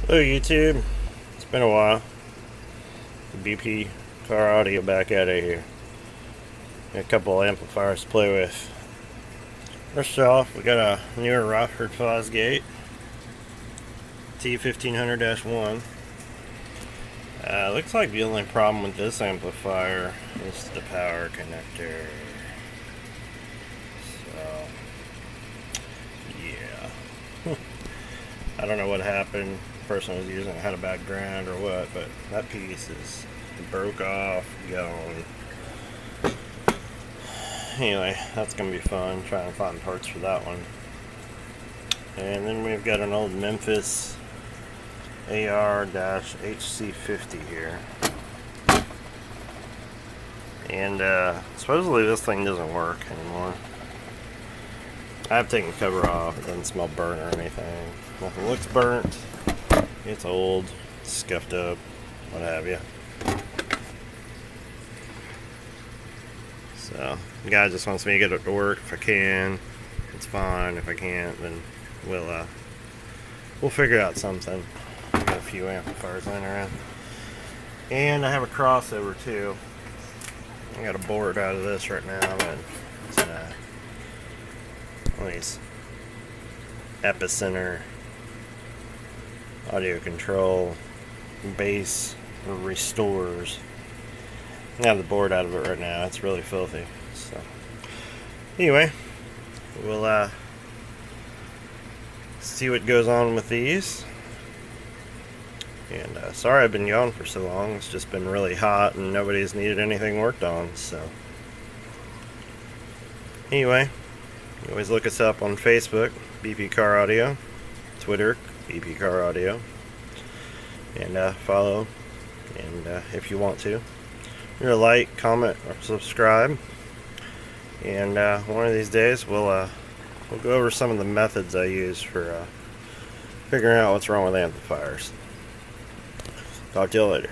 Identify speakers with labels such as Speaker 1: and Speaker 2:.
Speaker 1: Hello YouTube, it's been a while. BP Car Audio back out of here. Got a couple of amplifiers to play with. First off, we got a newer Rockford Fosgate T1500-1. Looks like the only problem with this amplifier is the power connector. So, yeah. I don't know what happened. The person was using it had a bad ground or what, but that piece is broke off, gone. Anyway, that's gonna be fun trying to find parts for that one. And then we've got an old Memphis AR-HC50 here. And supposedly this thing doesn't work anymore. I've taken the cover off. It doesn't smell burnt or anything. Nothing looks burnt. It's old, scuffed up, what have you. So, the guy just wants me to get it to work. If I can, it's fine. If I can't, then we'll figure out something. I've got a few amplifiers laying around. And I have a crossover too. I got a board out of this right now, but it's one of these epicenter Audiocontrol bass restores. I have the board out of it right now. It's really filthy. So anyway, we'll see what goes on with these. And sorry I've been gone for so long. It's just been really hot and nobody's needed anything worked on. So anyway, you always look us up on Facebook, BP Car Audio, Twitter, BP Car Audio, and follow, and if you want to, like, comment, or subscribe. And one of these days we'll go over some of the methods I use for figuring out what's wrong with amplifiers. Talk to you later.